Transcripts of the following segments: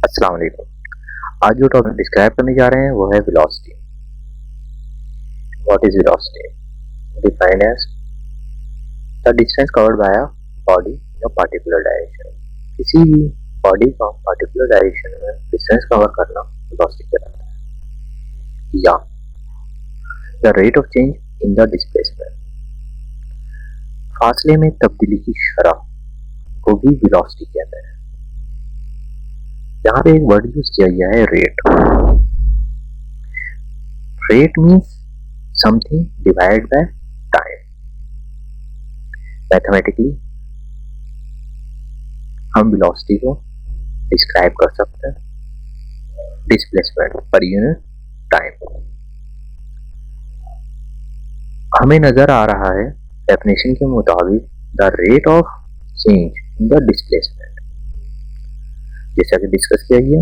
अस्सलाम वालेकुम। आज जो टॉपिक डिस्क्राइब करने जा रहे हैं वो है velocity. What is velocity? Defined as the distance covered by a body in a particular direction. किसी भी बॉडी का पर्टिकुलर डायरेक्शन में डिस्टेंस कवर करना वेलोसिटी कहलाता है, या the rate of change in the displacement. फासले में तब्दीली की शरह को भी वेलोसिटी कहते हैं। यहाँ पे एक वर्ड यूज किया गया है, rate. Rate means something divide by time. Mathematically हम वेलोसिटी को डिस्क्राइब कर सकते हैं डिस्प्लेसमेंट पर यूनिट टाइम। हमें नजर आ रहा है डेफिनेशन के मुताबिक the rate of change in the displacement, जैसा कि डिस्कस किया गया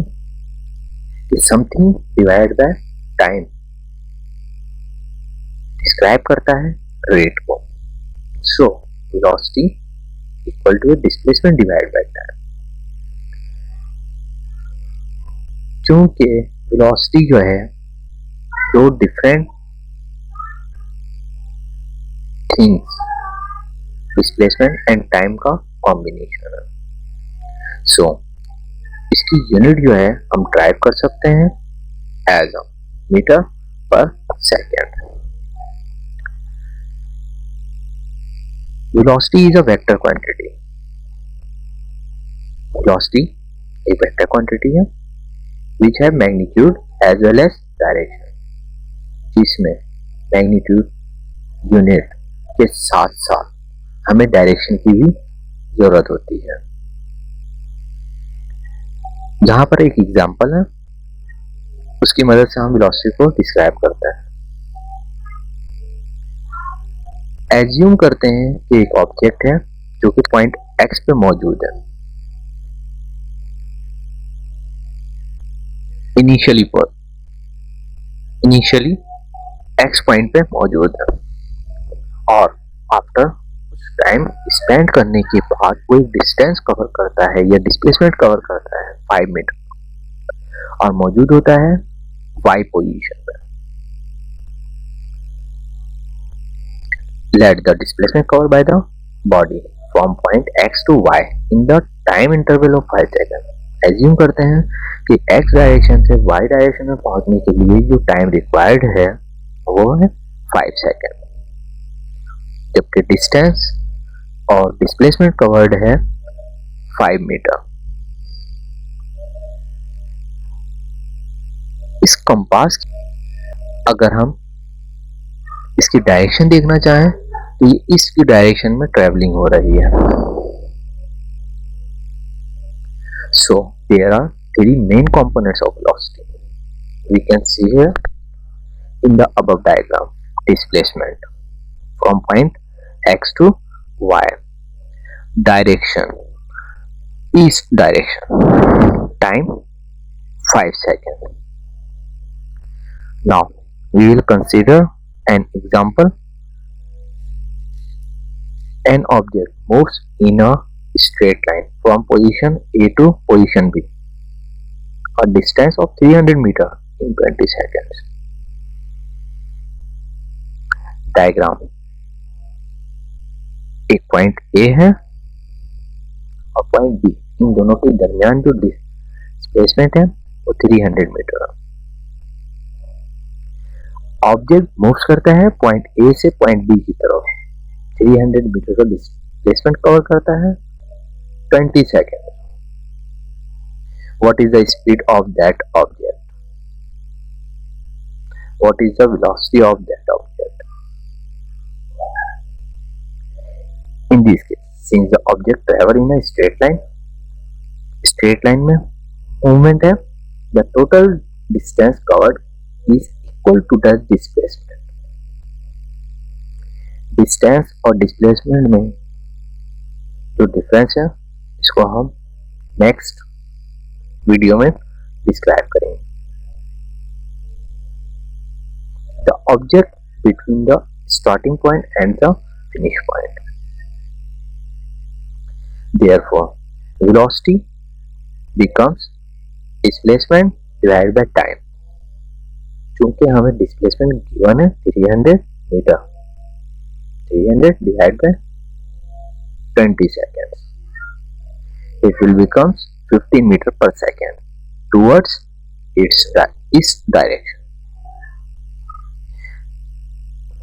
कि something divide by time describe करता है रेट को। So velocity equal to displacement divide by time. क्योंकि वेलोसिटी जो है दो different things, displacement and time का कॉम्बिनेशन है। सो इसकी यूनिट जो है हम ड्राइव कर सकते हैं एज अ मीटर पर second. Velocity is a vector quantity. Velocity एक वेक्टर क्वांटिटी है विच है magnitude as well as direction, जिसमें मैग्नीट्यूड यूनिट के साथ साथ हमें डायरेक्शन की भी जरूरत होती है। जहां पर एक एग्जांपल है, उसकी मदद से हम वेलोसिटी को डिस्क्राइब करते हैं। एज्यूम करते हैं कि एक ऑब्जेक्ट है जो कि पॉइंट एक्स पे मौजूद है। इनिशियली एक्स पॉइंट पे मौजूद है, और आफ्टर कुछ टाइम स्पेंड करने के बाद वो एक डिस्टेंस कवर करता है या डिस्प्लेसमेंट कवर करता है 5 मीटर, और मौजूद होता है वाई पोजीशन पे। Let the displacement covered by the body from point x to y in the time interval of 5 seconds। Assume करते हैं कि x डायरेक्शन से y डायरेक्शन में पहुंचने के लिए जो टाइम रिक्वायर्ड है वो है 5 सेकेंड, जबकि डिस्टेंस और डिस्प्लेसमेंट कवर्ड है 5 मीटर। इस कंपास अगर हम इसकी डायरेक्शन देखना चाहें तो ये इसकी डायरेक्शन में ट्रेवलिंग हो रही है। So there are three main components of velocity. We can see here in the above diagram: displacement from point x to y, direction east direction, time 5 seconds. Now we will consider an example. An object moves in a straight line from position A to position B, a distance of 300 meters in 20 seconds. Diagram, एक point A है और point B, इन दोनों के दरमियान जो displacement है वो 300 metre है। ऑब्जेक्ट मूव्स करता है पॉइंट A से पॉइंट B की तरफ, 300 मीटर का डिस्प्लेसमेंट कवर करता है 20 second. What is the speed of that object? What is the velocity of that object? In this case, since the object travel in a straight line में movement है, the total distance covered is equal to the displacement. Distance और displacement में जो difference है इसको हम next video में describe करेंगे। The object between the starting point and the finish point. Therefore, velocity becomes displacement divide by time. चूंकि हमें डिस्प्लेसमेंट गिवन है 300 meter, 300 divide by 20 seconds, it will becomes 15 meter per second towards its direction,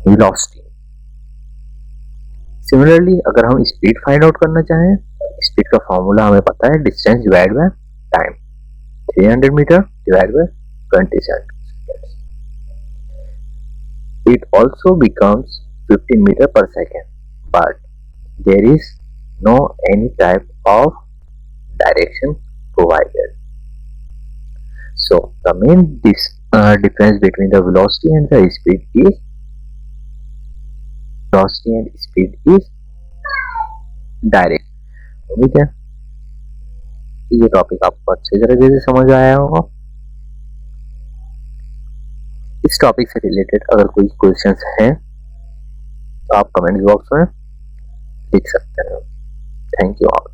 velocity। Similarly अगर हम speed find out करना चाहें, speed का formula हमें पता है, distance divide by time, 300 meter divide by 20 seconds, it also becomes 15 meter per second, but there is no any type of direction provided. So the main difference between the velocity and the speed is direct। उम्मीद है कि ये topic आपको अच्छे तरीके से समझ आया होगा। इस टॉपिक से रिलेटेड अगर कोई क्वेश्चंस हैं तो आप कमेंट बॉक्स में लिख सकते हैं। Thank you all.